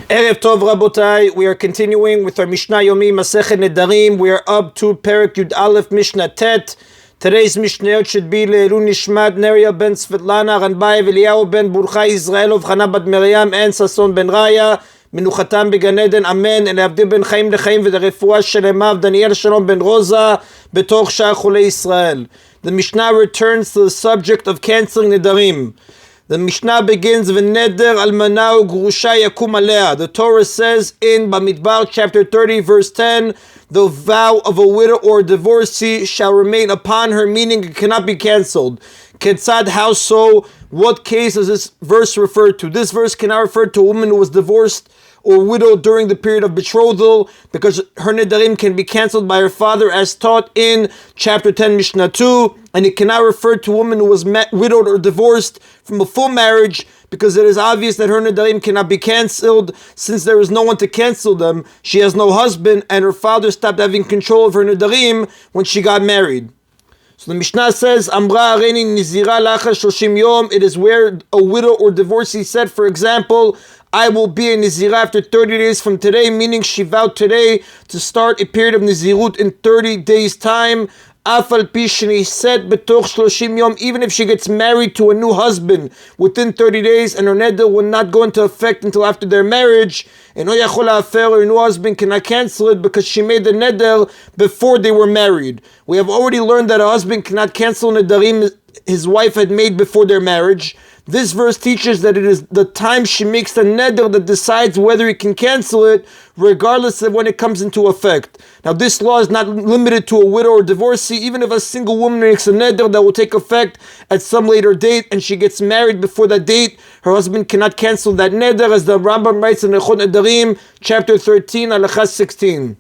Erev Tov Rabotai, we are continuing with our Mishna Yomi Masechet Nedarim. We are up to Perek Yud Aleph Mishnah Tet. Today's Mishnayot should be Le'elu Nishmat Neria ben Svetlana Ranbayev Eliyahu ben Burcha Israelov Chana bat Miriam and Sason ben Raya Menuchatam began Eden Amen and Avdi ben Chaim lechaim v'derefua shelema Daniel Shalom ben Rosa betoch Shar Chulei Israel. The Mishnah returns to the subject of canceling Nedarim. The Mishnah begins v'neder almana u'grusha yakum alea. The Torah says in Bamidbar chapter 30 verse 10, the vow of a widow or divorcee shall remain upon her, meaning it cannot be cancelled. Ketzad, how so? What case does this verse refer to? This verse cannot refer to a woman who was divorced or widowed during the period of betrothal, because her nedarim can be cancelled by her father as taught in chapter 10 Mishnah 2, and it cannot refer to a woman who was widowed or divorced from a full marriage, because it is obvious that her nedarim cannot be cancelled since there is no one to cancel them. She has no husband and her father stopped having control of her nedarim when she got married. So the Mishnah says, Amra areni nizira lacha 30 yom. It is where a widow or divorcee said, for example, I will be a Nizirah after 30 days from today, meaning she vowed today to start a period of Nizirut in 30 days' time. Afal pishni said betoch 30 yom, even if she gets married to a new husband within 30 days and her neder will not go into effect until after their marriage, and her new husband cannot cancel it because she made the neder before they were married. We have already learned that a husband cannot cancel nedarim his wife had made before their marriage. This verse teaches that it is the time she makes the neder that decides whether he can cancel it, regardless of when it comes into effect. Now, this law is not limited to a widow or divorcee. Even if a single woman makes a neder that will take effect at some later date and she gets married before that date, her husband cannot cancel that neder, as the Rambam writes in Nechot Nedarim, chapter 13, Halacha 16.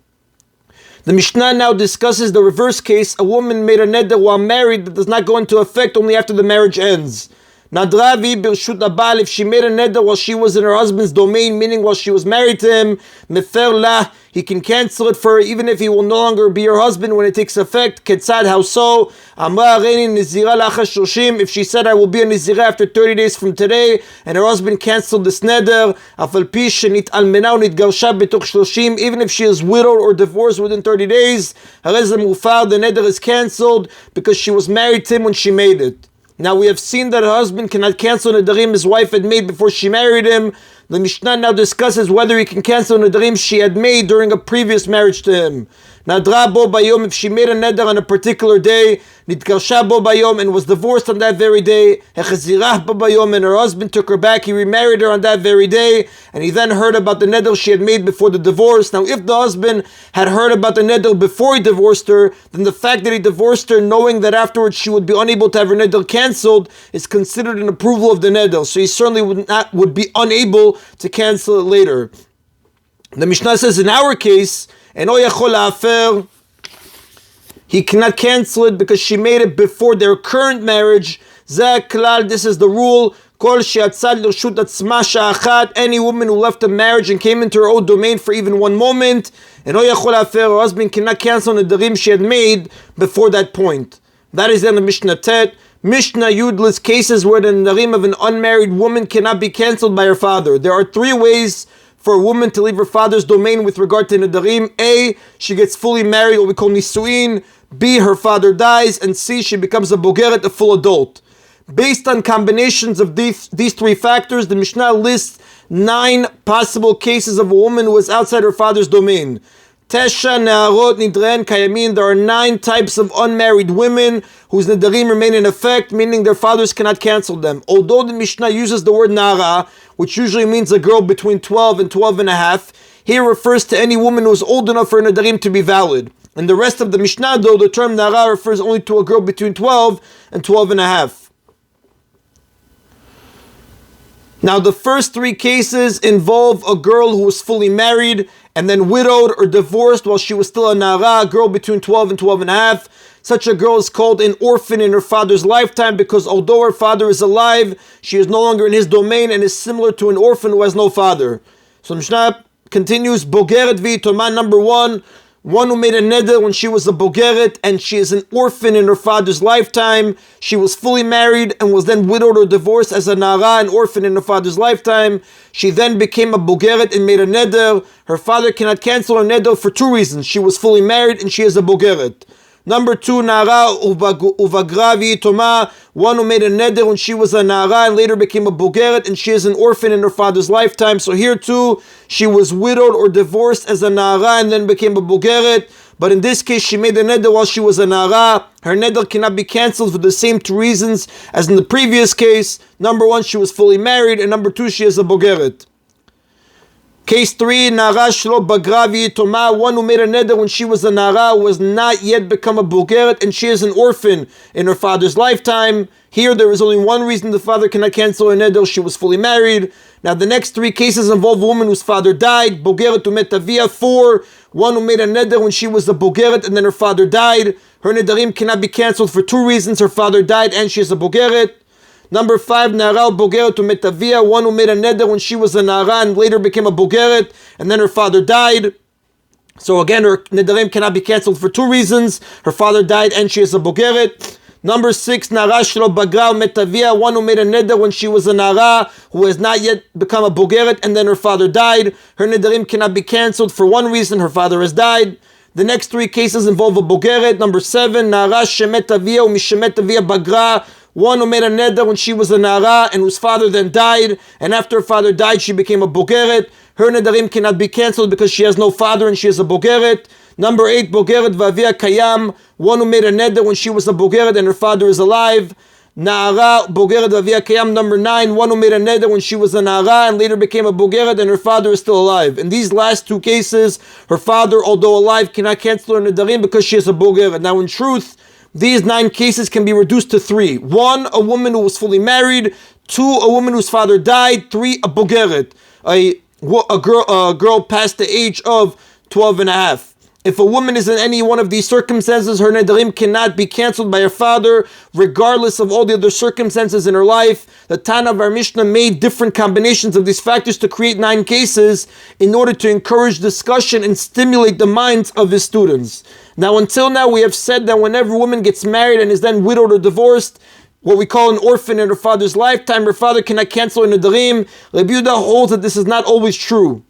The Mishnah now discusses the reverse case. A woman made a neder while married that does not go into effect only after the marriage ends. Nadravi birshut abal, if she made a neder while she was in her husband's domain, meaning while she was married to him, mefer lah, he can cancel it for her even if he will no longer be her husband when it takes effect. Ketzad, how so? Amra areni nizira lacha 30, if she said I will be a nizira after 30 days from today, and her husband canceled this neder, afal pi shenit almena unitgarsha betoch 30, even if she is widowed or divorced within 30 days, harez mufar, the neder is cancelled because she was married to him when she made it. Now we have seen that her husband cannot cancel nedarim his wife had made before she married him. The Mishnah now discusses whether he can cancel nedarim she had made during a previous marriage to him. Nadra bo bayom, if she made a neder on a particular day, nitgarsha bo bayom, and was divorced on that very day, hechazirah bo bayom, and her husband took her back, he remarried her on that very day, and he then heard about the neder she had made before the divorce. Now if the husband had heard about the neder before he divorced her, then the fact that he divorced her knowing that afterwards she would be unable to have her neder cancelled is considered an approval of the neder, so he certainly would be unable to cancel it later. The Mishnah says in our case, and he cannot cancel it because she made it before their current marriage. This is the rule. Any woman who left a marriage and came into her own domain for even one moment, and her husband cannot cancel the nedarim she had made before that point. That is in the Mishnah Tet. Mishnah Yud lists cases where the nedarim of an unmarried woman cannot be cancelled by her father. There are three ways for a woman to leave her father's domain with regard to nedarim. A, she gets fully married, what we call nisuin. B, her father dies. And C, she becomes a bogeret, a full adult. Based on combinations of these three factors, the Mishnah lists 9 possible cases of a woman who is outside her father's domain. Tesha ne'arot nidren kayamin. There are 9 types of unmarried women whose nedarim remain in effect, meaning their fathers cannot cancel them. Although the Mishnah uses the word nara, which usually means a girl between 12 and 12 and a half, here refers to any woman who is old enough for her nedarim to be valid. In the rest of the Mishnah, though, the term nara refers only to a girl between 12 and 12 and a half. Now, the first 3 cases involve a girl who was fully married and then widowed or divorced while she was still a nara, a girl between 12 and 12 and a half. Such a girl is called an orphan in her father's lifetime because although her father is alive, she is no longer in his domain and is similar to an orphan who has no father. So Mishnah continues, Bogeret v'itoman, number 1, one who made a neder when she was a bogeret and she is an orphan in her father's lifetime. She was fully married and was then widowed or divorced as a nara, an orphan in her father's lifetime. She then became a bogeret and made a neder. Her father cannot cancel her neder for two reasons. She was fully married and she is a bogeret. Number two, nara uvagravi toma, one who made a neder when she was a nara and later became a bogeret and she is an orphan in her father's lifetime. So here too, she was widowed or divorced as a nara and then became a bogeret. But in this case, she made a neder while she was a nara. Her neder cannot be cancelled for the same two reasons as in the previous case. Number one, she was fully married, and number two, she is a bogeret. Case 3, Nara Shlo Bagravi Toma, one who made a neder when she was a Nara, was not yet become a Bogeret, and she is an orphan in her father's lifetime. Here there is only one reason the father cannot cancel her neder, she was fully married. Now the next 3 cases involve a woman whose father died, Bogeret Umetavia. 4, one who made a neder when she was a Bogeret and then her father died. Her nedarim cannot be cancelled for 2 reasons, her father died and she is a Bogeret. Number 5, Nara Bogeret Umetavia, one who made a neder when she was a Nara and later became a Bogeret, and then her father died. So again, her nedarim cannot be cancelled for 2 reasons. Her father died and she is a Bogeret. Number 6, Nara Shlo Bagra Umetavia, one who made a neder when she was a Nara, who has not yet become a Bogeret, and then her father died. Her nedarim cannot be cancelled for 1 reason, her father has died. The next 3 cases involve a Bogeret. Number 7, Nara Shemetavia Umishemetavia Bagra, one who made a neder when she was a nara and whose father then died, and after her father died she became a bogeret. Her nedarim cannot be cancelled because she has no father and she is a bogeret. Number 8, Bogeret Vavia Kayam, one who made a neder when she was a bogeret and her father is alive. Nara Bogeret Vavia Kayam. Number 9, one who made a neder when she was a nara and later became a bogeret and her father is still alive. In these last 2 cases, her father, although alive, cannot cancel her nedarim because she is a bogeret. Now in truth, these 9 cases can be reduced to 3. 1, a woman who was fully married. 2, a woman whose father died. 3, a bogeret, a girl past the age of 12 and a half. If a woman is in any one of these circumstances, her nedarim cannot be cancelled by her father, regardless of all the other circumstances in her life. The Tana of our Mishnah made different combinations of these factors to create 9 cases in order to encourage discussion and stimulate the minds of his students. Now, until now, we have said that whenever a woman gets married and is then widowed or divorced, what we call an orphan in her father's lifetime, her father cannot cancel her nedarim. Rabbi Yehuda holds that this is not always true.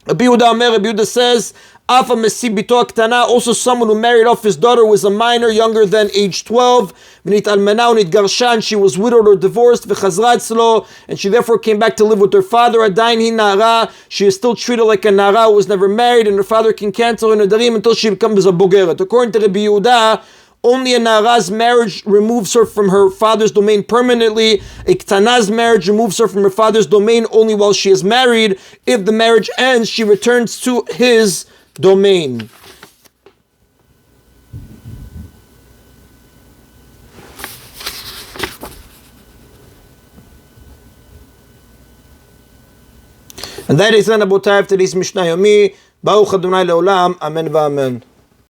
Rabbi Yehuda says, also someone who married off his daughter was a minor younger than age 12. She was widowed or divorced, and she therefore came back to live with her father. She is still treated like a nara who was never married, and her father can cancel her nedarim until she becomes a bogeret. According to Rabbi Yehuda, only a nara's marriage removes her from her father's domain permanently. A ktana's marriage removes her from her father's domain only while she is married. If the marriage ends, she returns to his domain. And that is Rabotai of today's Mishna Yomi. Baruch Adonai Leolam. Amen v'amen.